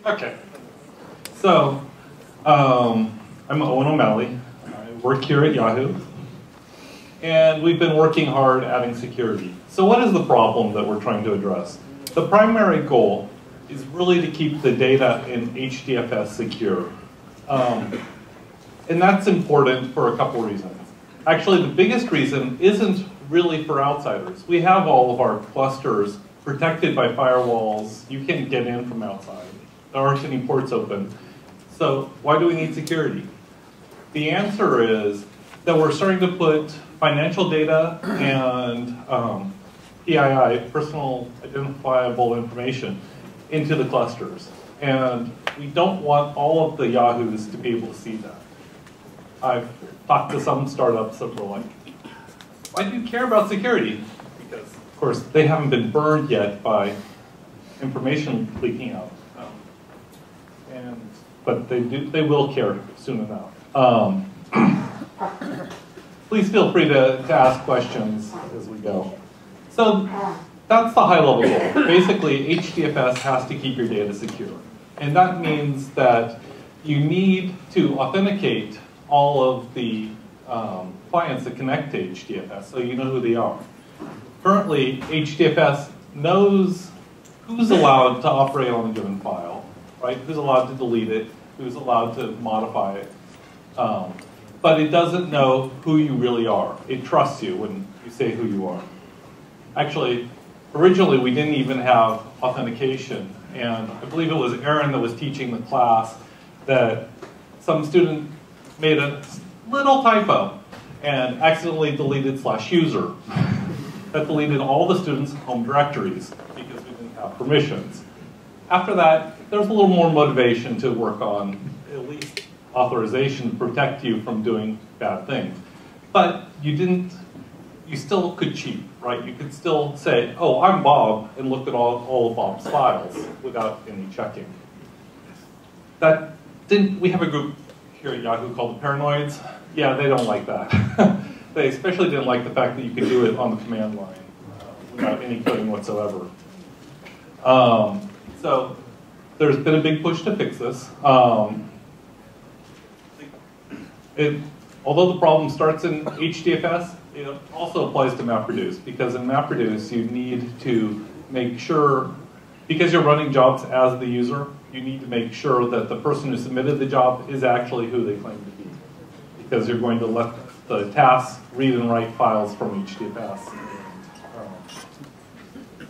Okay. So, I'm Owen O'Malley. I work here at Yahoo. And we've been working hard adding security. So what is the problem that we're trying to address? The primary goal is really to keep the data in HDFS secure. And that's important for a couple reasons. Actually, the biggest reason isn't really for outsiders. We have all of our clusters protected by firewalls. You can't get in from outside. There aren't any ports open. So why do we need security? The answer is that we're starting to put financial data and PII, personal identifiable information, into the clusters. And we don't want all of the Yahoos to be able to see that. I've talked to some startups that were like, why do you care about security? Because, of course, they haven't been burned yet by information leaking out. But they will care soon enough. Please feel free to ask questions as we go. So that's the high-level goal. Basically, HDFS has to keep your data secure. And that means that you need to authenticate all of the clients that connect to HDFS so you know who they are. Currently, HDFS knows who's allowed to operate on a given file, right? Who's allowed to delete it, who's allowed to modify it. But it doesn't know who you really are. It trusts you when you say who you are. Actually, originally we didn't even have authentication. And I believe it was Aaron that was teaching the class that some student made a little typo and accidentally deleted /user. That deleted all the students' home directories because we didn't have permissions. After that, there was a little more motivation to work on at least authorization to protect you from doing bad things. But you still could cheat, right? You could still say, oh, I'm Bob, and look at all of Bob's files without any checking. We have a group here at Yahoo called the Paranoids. Yeah, they don't like that. They especially didn't like the fact that you could do it on the command line without any coding whatsoever. So there's been a big push to fix this. Although the problem starts in HDFS, it also applies to MapReduce, because in MapReduce you need to make sure, because you're running jobs as the user, you need to make sure that the person who submitted the job is actually who they claim to be, because you're going to let the tasks read and write files from HDFS.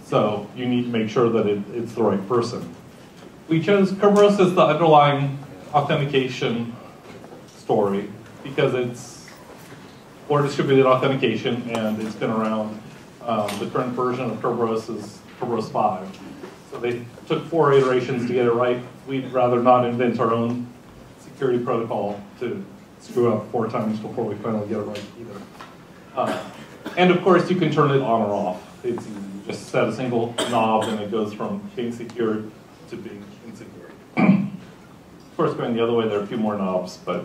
So you need to make sure that it's the right person. We chose Kerberos as the underlying authentication story because it's for distributed authentication and it's been around. The current version of Kerberos is Kerberos 5. So they took 4 iterations to get it right. We'd rather not invent our own security protocol to screw up 4 times before we finally get it right either. And of course, you can turn it on or off. It's easy. You just set a single knob and it goes from being secure to being insecure. Of course, going the other way, there are a few more knobs, but.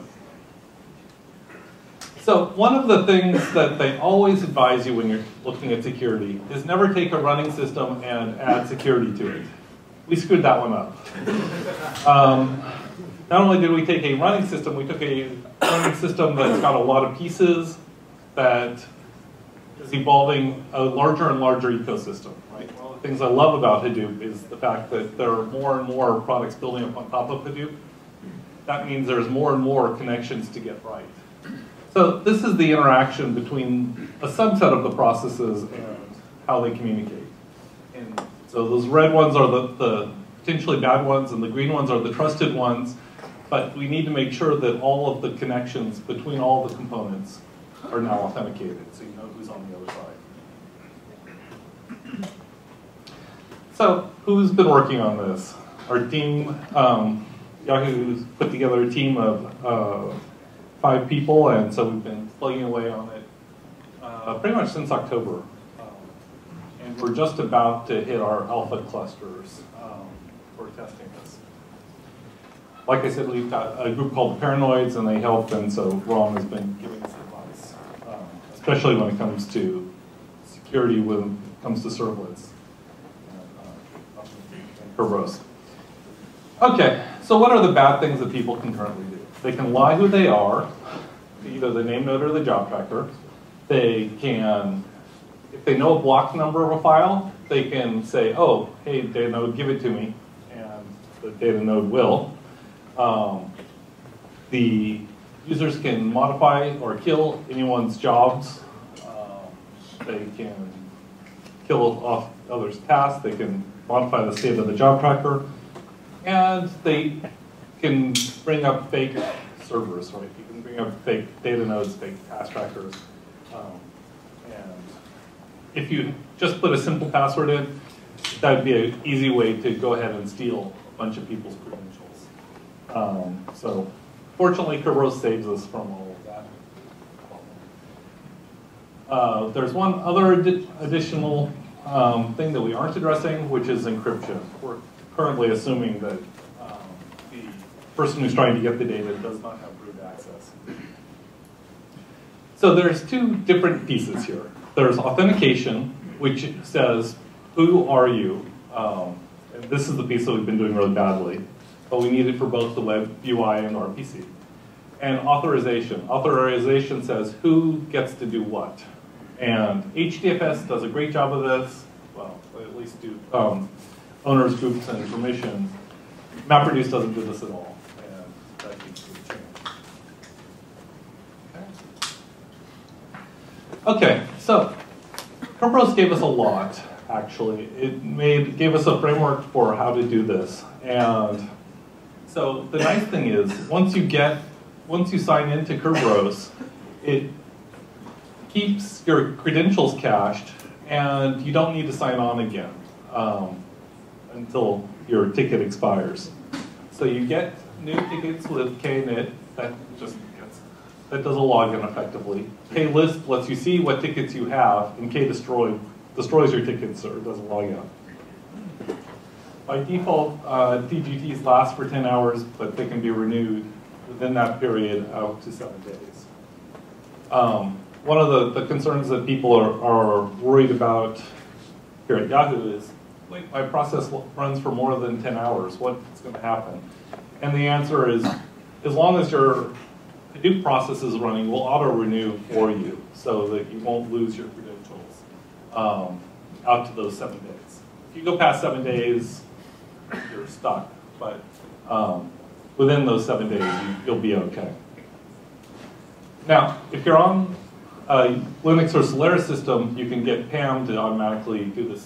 So one of the things that they always advise you when you're looking at security is never take a running system and add security to it. We screwed that one up. Not only did we take a running system, we took a running system that's got a lot of pieces that is evolving a larger and larger ecosystem. Right? One of the things I love about Hadoop is the fact that there are more and more products building up on top of Hadoop. That means there's more and more connections to get right. So this is the interaction between a subset of the processes and how they communicate. And so those red ones are the potentially bad ones, and the green ones are the trusted ones. But we need to make sure that all of the connections between all the components are now authenticated, so you know who's on the other side. So who's been working on this? Our team, Yahoo's put together a team of 5 people, and so we've been plugging away on it pretty much since October. And we're just about to hit our alpha clusters for testing this. Like I said, we've got a group called the Paranoids, and they help, and so Ron has been giving us advice, especially when it comes to security, when it comes to servlets and Kerberos. Okay, so what are the bad things that people can currently do? They can lie who they are, either the name node or the job tracker. They can, if they know a block number of a file, they can say, oh, hey, data node, give it to me, and the data node will. The users can modify or kill anyone's jobs. They can kill off others' tasks. They can modify the state of the job tracker. And they can bring up fake servers, right? You can bring up fake data nodes, fake task trackers. And if you just put a simple password in, that would be an easy way to go ahead and steal a bunch of people's credentials. So fortunately, Kerberos saves us from all of that. There's one other additional thing that we aren't addressing, which is encryption. We're currently assuming that the person who's trying to get the data does not have root access. So there's two different pieces here. There's authentication, which says, who are you? And this is the piece that we've been doing really badly, but we need it for both the web UI and RPC. And authorization. Authorization says who gets to do what. And HDFS does a great job of this, well, at least do owners, groups, and permissions. MapReduce doesn't do this at all, and that needs to change. Okay, so Kerberos gave us a lot, actually. It gave us a framework for how to do this. And so the nice thing is, once you sign into Kerberos, it keeps your credentials cached, and you don't need to sign on again until your ticket expires. So you get new tickets with KNIT, that does a login effectively. KList lets you see what tickets you have, and KDestroy destroys your tickets or does a logout. By default, TGTs last for 10 hours, but they can be renewed within that period out to 7 days. One of the concerns that people are worried about here at Yahoo is, wait, my process runs for more than 10 hours. What's going to happen? And the answer is, as long as your Hadoop process is running, we'll auto-renew for you so that you won't lose your credentials out to those 7 days. If you go past 7 days, you're stuck. But within those 7 days, you'll be okay. Now, if you're on Linux or Solaris system, you can get Pam to automatically do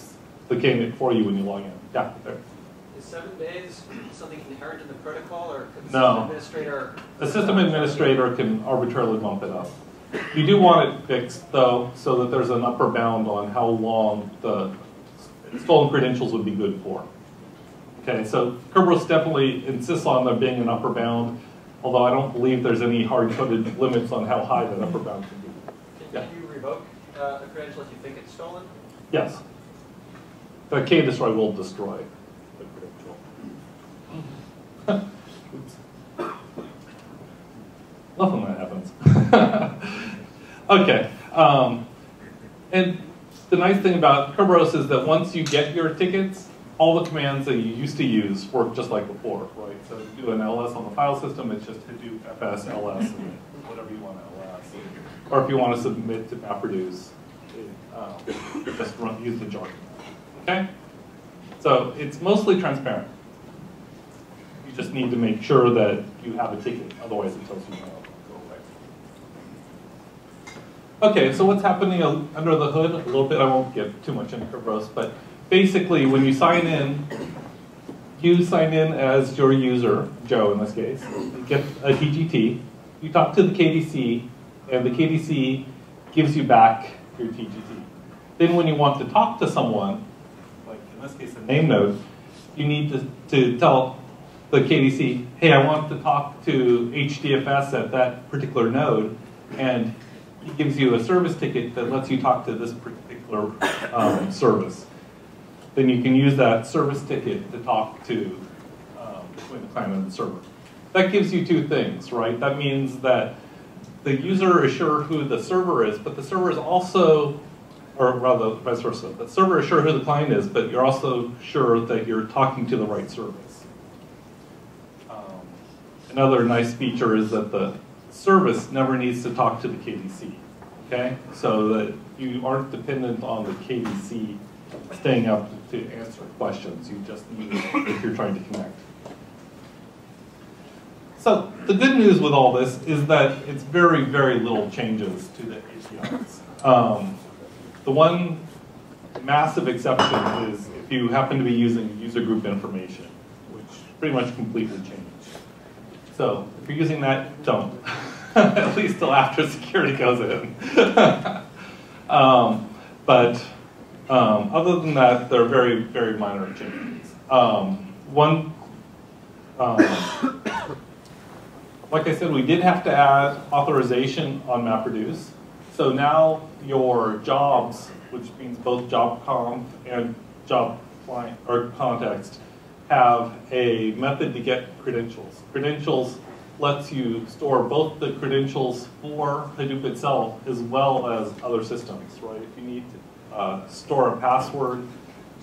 the KNIT for you when you log in. Yeah, there. Is 7 days something inherent in the protocol, or could the No. system administrator? The system administrator can arbitrarily bump it up. You do want it fixed, though, so that there's an upper bound on how long the stolen credentials would be good for. Okay, so Kerberos definitely insists on there being an upper bound, although I don't believe there's any hard-coded limits on how high that upper bound can be. Can you revoke a credential if you think it's stolen? Yes. The KDestroy will destroy the credential. Oops. Love when that happens. Okay. And the nice thing about Kerberos is that once you get your tickets, all the commands that you used to use work just like before, right? So if you do an ls on the file system, it's just Hadoop fs ls and whatever you want to ls. Or if you want to submit to MapReduce, just use the jar command. Okay? So it's mostly transparent. You just need to make sure that you have a ticket, otherwise it tells you no, go away. Okay, so what's happening under the hood? A little bit, I won't get too much into Kerberos, but basically when you sign in as your user, Joe in this case, you get a TGT, you talk to the KDC, and the KDC gives you back your TGT. Then when you want to talk to someone, like in this case a name node, you need to tell the KDC, hey, I want to talk to HDFS at that particular node, and he gives you a service ticket that lets you talk to this particular service. Then you can use that service ticket to talk to between the client and the server. That gives you two things, right? That means that the user is sure who the server is, but the server is also, or rather vice versa, the server is sure who the client is, but you're also sure that you're talking to the right service. Another nice feature is that the service never needs to talk to the KDC, okay? So that you aren't dependent on the KDC staying up to answer questions. You just need it if you're trying to connect. So the good news with all this is that it's very, very little changes to the APIs. The one massive exception is if you happen to be using user group information, which pretty much completely changed. So if you're using that, don't. At least till after security goes in. But other than that, they're very, very minor changes. Like I said, we did have to add authorization on MapReduce. So now your jobs, which means both job conf and job client or context, have a method to get credentials. Credentials lets you store both the credentials for Hadoop itself as well as other systems, right? If you need to store a password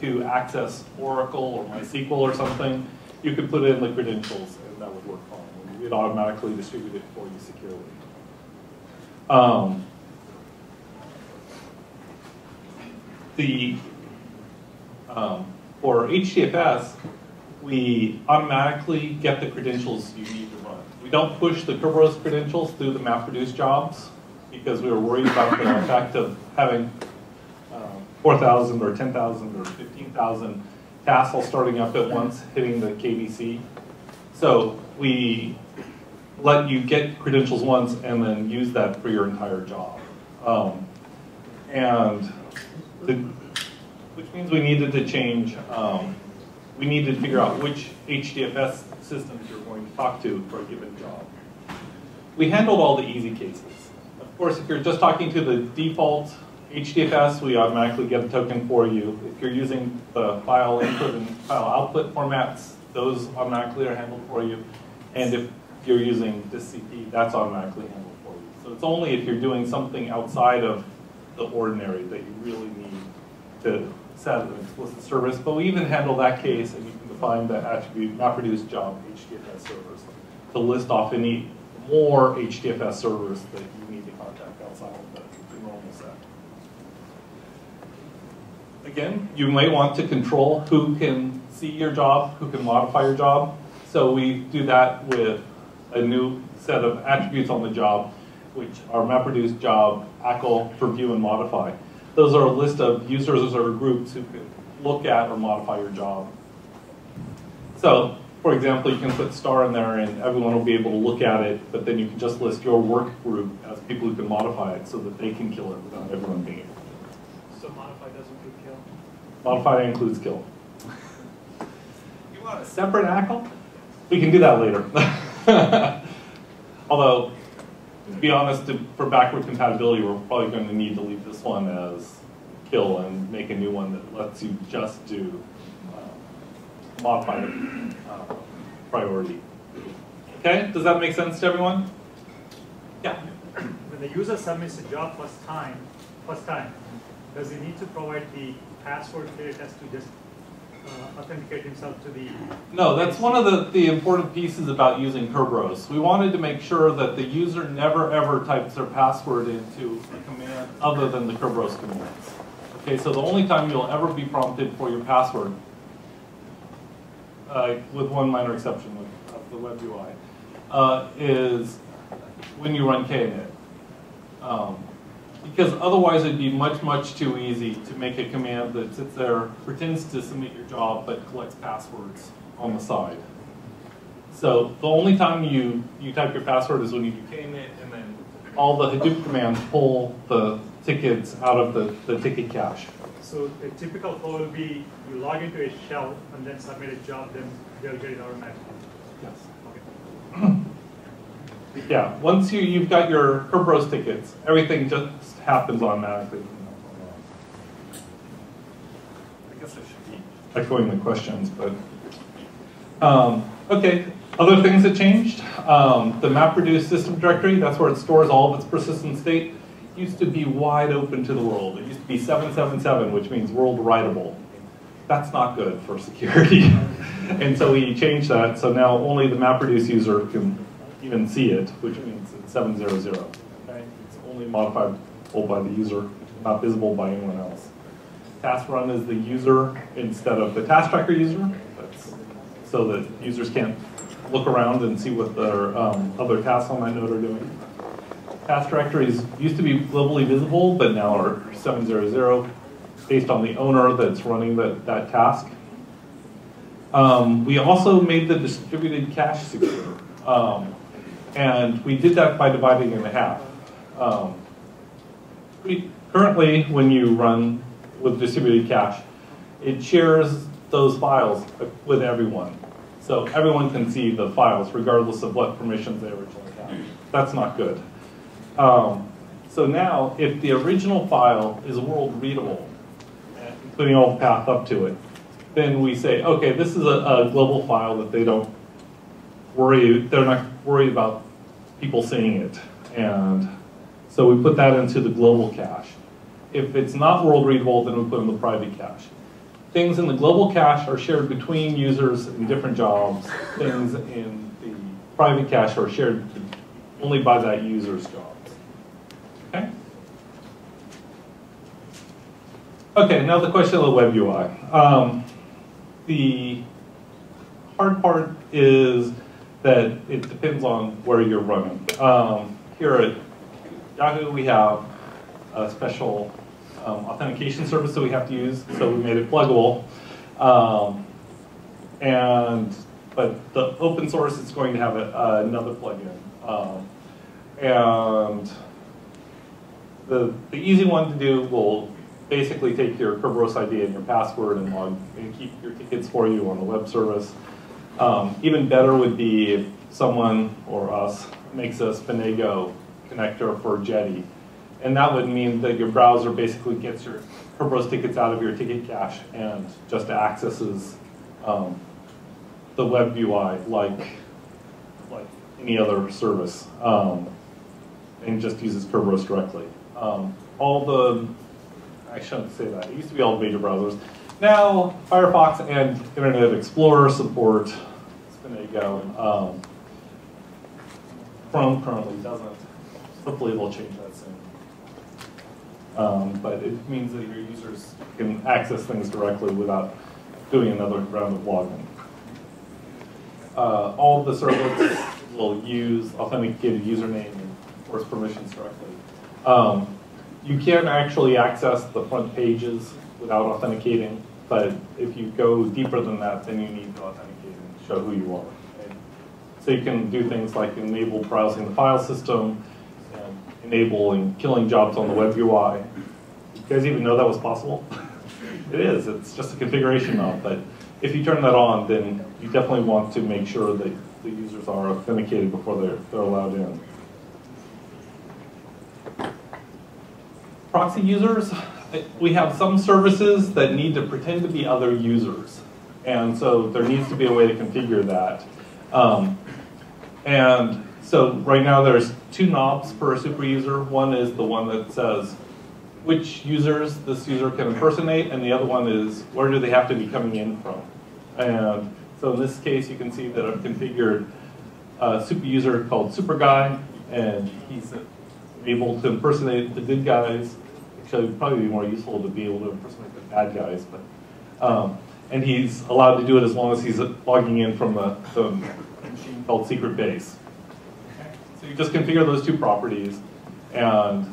to access Oracle or MySQL or something, you could put in the credentials and that would work fine. It automatically distribute it for you securely. For HDFS, we automatically get the credentials you need to run. We don't push the Kerberos credentials through the MapReduce jobs because we were worried about the effect of having 4,000 or 10,000 or 15,000 tasks all starting up at once, hitting the KDC. So we let you get credentials once and then use that for your entire job. Which means we needed to change, we needed to figure out which HDFS systems you're going to talk to for a given job. We handled all the easy cases. Of course, if you're just talking to the default HDFS, we automatically get a token for you. If you're using the file input and file output formats, those automatically are handled for you. And if you're using DistCP, that's automatically handled for you. So it's only if you're doing something outside of the ordinary that you really need to set an explicit service. But we even handle that case, and you can define the attribute MapReduce job HDFS servers to list off any more HDFS servers that you need to contact outside of the normal set. Again, you may want to control who can see your job, who can modify your job. So we do that with a new set of attributes on the job, which are MapReduce job, ACL, preview, and modify. Those are a list of users or groups who can look at or modify your job. So, for example, you can put star in there and everyone will be able to look at it, but then you can just list your work group as people who can modify it so that they can kill it without everyone being able to. So modify doesn't include kill? Modify includes kill. You want a separate ACL? We can do that later. Although, to be honest, for backward compatibility, we're probably going to need to leave this one as kill and make a new one that lets you just do modified priority. Okay, does that make sense to everyone? Yeah. When the user submits a job first time, does he need to provide the password clear test to just authenticate himself to the... No, that's one of the important pieces about using Kerberos. We wanted to make sure that the user never ever types their password into a command other than the Kerberos commands. Okay, so the only time you'll ever be prompted for your password, with one minor exception of the web UI, is when you run KNet. Because otherwise it'd be much, much too easy to make a command that sits there, pretends to submit your job, but collects passwords on the side. So the only time you type your password is when you do KNet, and then all the Hadoop commands pull the tickets out of the ticket cache. So a typical flow will be you log into a shell and then submit a job, then they'll get it automatically. Yes. Okay. Yeah, once you've got your Kerberos tickets, everything just happens automatically. I guess I should be echoing the questions, but okay. Other things that changed, the MapReduce system directory, that's where it stores all of its persistent state, used to be wide open to the world. It used to be 777, which means world writable. That's not good for security. And so we changed that, so now only the MapReduce user can even see it, which means it's 700. Okay? It's only modifiable by the user, not visible by anyone else. Task run is the user instead of the task tracker user. That's so that users can't look around and see what their other tasks on that node are doing. Task directories used to be globally visible, but now are 700 based on the owner that's running that task. We also made the distributed cache secure. And we did that by dividing it in half. Currently, when you run with distributed cache, it shares those files with everyone. So everyone can see the files regardless of what permissions they originally had. That's not good. So now, if the original file is world readable, including all the path up to it, then we say, okay, this is a global file that they're not worried about people seeing it. And so we put that into the global cache. If it's not world readable, then we put in the private cache. Things in the global cache are shared between users in different jobs. Things in the private cache are shared only by that user's jobs. Okay? Okay, now the question of the web UI. The hard part is that it depends on where you're running. Here at Yahoo, we have a special authentication service that we have to use, so we made it pluggable. But the open source is going to have another plugin. And the easy one to do will basically take your Kerberos ID and your password and log and keep your tickets for you on the web service. Even better would be if someone or us makes a Spinago connector for Jetty. And that would mean that your browser basically gets your Kerberos tickets out of your ticket cache and just accesses the web UI like any other service and just uses Kerberos directly. I shouldn't say that. It used to be all the major browsers. Now, Firefox and Internet Explorer support Spinago. Chrome currently doesn't. Hopefully they'll change that soon. But it means that your users can access things directly without doing another round of login. All of the servlets will use authenticated username and force permissions directly. You can actually access the front pages without authenticating, but if you go deeper than that, then you need to authenticate and show who you are. Okay? So you can do things like enable browsing the file system, and enable and killing jobs on the web UI. You guys even know that was possible? It is. It's just a configuration knob, but if you turn that on, then you definitely want to make sure that the users are authenticated before they're allowed in. Proxy users, we have some services that need to pretend to be other users. And so there needs to be a way to configure that. And so right now there's two knobs per super user. One is the one that says which users this user can impersonate, and the other one is where do they have to be coming in from. And so in this case, you can see that I've configured a super user called Super Guy, and he's able to impersonate the good guys. Actually, it would probably be more useful to be able to impersonate the bad guys, but and he's allowed to do it as long as he's logging in from the machine called secret base. Okay. So you just configure those two properties, and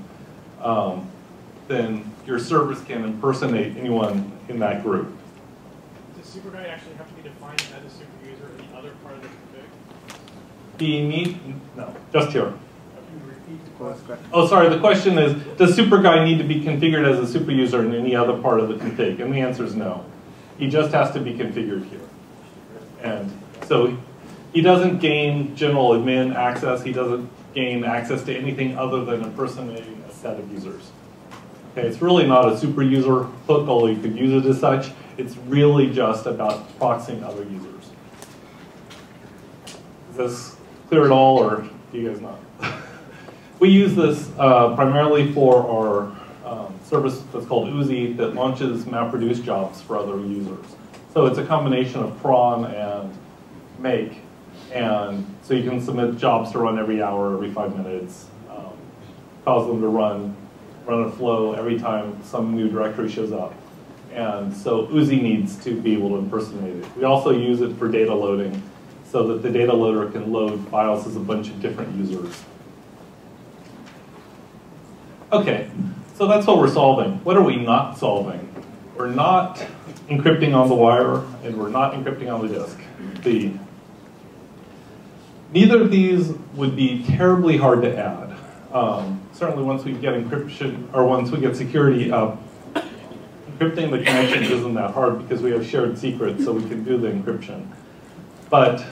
then your service can impersonate anyone in that group. Does super guy actually have to be defined as a super user in the other part of the config? No, just here. Oh, sorry, the question is, does super guy need to be configured as a super user in any other part of the config? And the answer is no. He just has to be configured here. And so he doesn't gain general admin access. He doesn't gain access to anything other than impersonating a set of users. Okay, it's really not a super user hook, although you could use it as such. It's really just about proxying other users. Is this clear at all, or do you guys not? We use this primarily for service that's called Oozie that launches MapReduce jobs for other users. So it's a combination of cron and make. And so you can submit jobs to run every hour, every 5 minutes, cause them to run a flow every time some new directory shows up. And so Oozie needs to be able to impersonate it. We also use it for data loading so that the data loader can load files as a bunch of different users. Okay, so that's what we're solving. What are we not solving? We're not encrypting on the wire, and we're not encrypting on the disk. Neither of these would be terribly hard to add. Certainly once we get encryption, or once we get security up, encrypting the connection isn't that hard because we have shared secrets, so we can do the encryption. But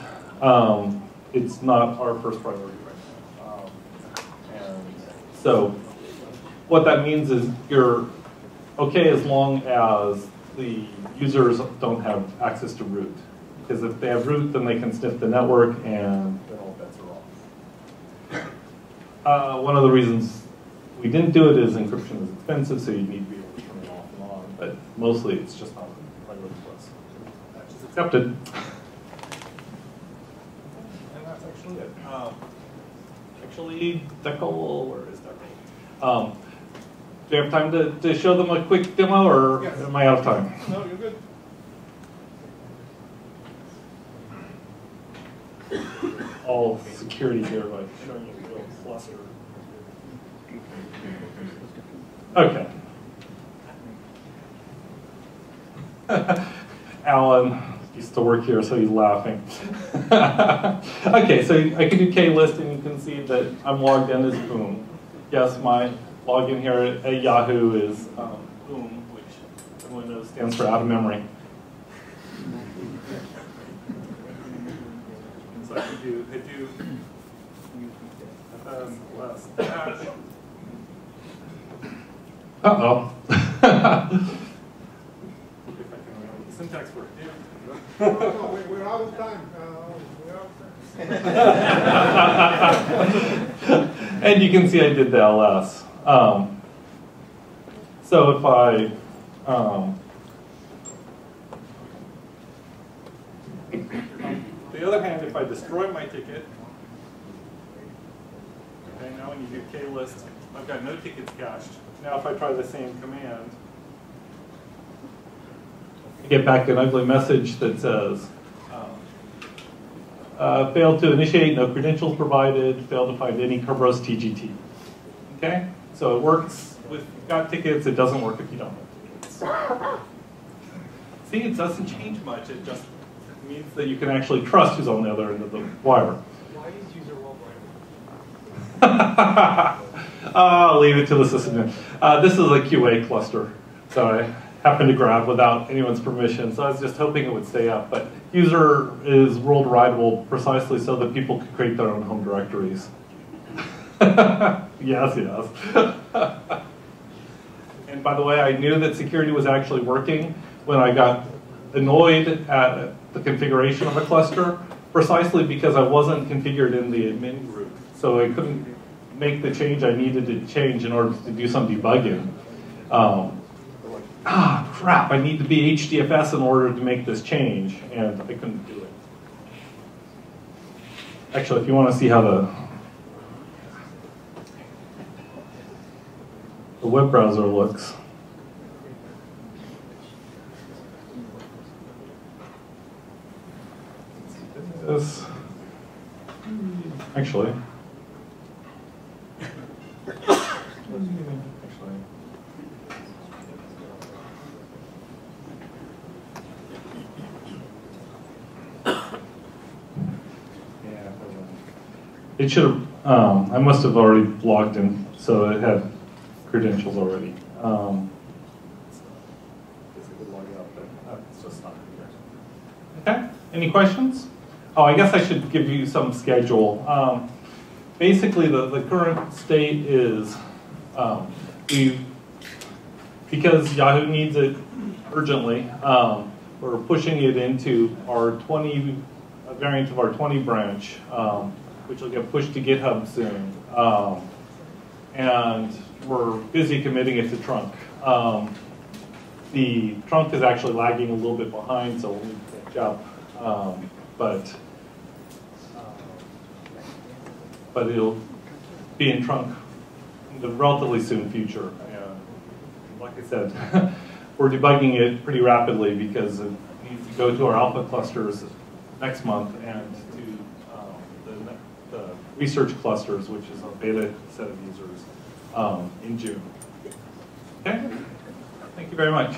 it's not our first priority right now. And so what that means is you're okay as long as the users don't have access to root. Because if they have root, then they can sniff the network, and then all bets are off. One of the reasons we didn't do it is encryption is expensive, so you need to be able to turn it off and on. But mostly, it's just not a priority for us. That's just accepted. And that's actually it. Actually, Dekel, where is Dekel? Do you have time to show them a quick demo, or yes. Am I out of time? No, you're good. All security here by showing you a real cluster. Okay. Alan used to work here, so he's laughing. Okay, so I can do klist, and you can see that I'm logged in as Boom. Yes, my login here at Yahoo is Boom, which everyone knows stands for out of memory. So I can do less. Uh-oh. If I can remember the syntax for it. No, we're out of time. And you can see I did the ls. So if I on the other hand, if I destroy my ticket, okay, now when you do klist, I've got no tickets cached. Now if I try the same command, I get back an ugly message that says, failed to initiate, no credentials provided, failed to find any Kerberos TGT. Okay? So it works if you've got tickets, it doesn't work if you don't have tickets. See, it doesn't change much, it just means that you can actually trust who's on the other end of the wire. Why is user worldwide? I'll leave it to the system. This is a QA cluster, so I happened to grab without anyone's permission, so I was just hoping it would stay up. But user is world writable precisely so that people can create their own home directories. Yes, yes. And by the way, I knew that security was actually working when I got annoyed at the configuration of a cluster, precisely because I wasn't configured in the admin group. So I couldn't make the change I needed to change in order to do some debugging. Crap, I need to be HDFS in order to make this change, and I couldn't do it. Actually, if you want to see how the web browser looks. This, actually. It should have, I must have already logged in, so it had credentials already. I guess I could log out, but it's just not here. Okay, any questions? Oh, I guess I should give you some schedule. Basically, the current state is, because Yahoo needs it urgently, we're pushing it into our 20, a variant of our 20 branch, which will get pushed to GitHub soon. And we're busy committing it to trunk. The trunk is actually lagging a little bit behind, so we'll need to catch up. But it'll be in trunk in the relatively soon future. And like I said, we're debugging it pretty rapidly because it needs to go to our alpha clusters next month and to the research clusters, which is a beta set of users, in June. Okay? Thank you very much.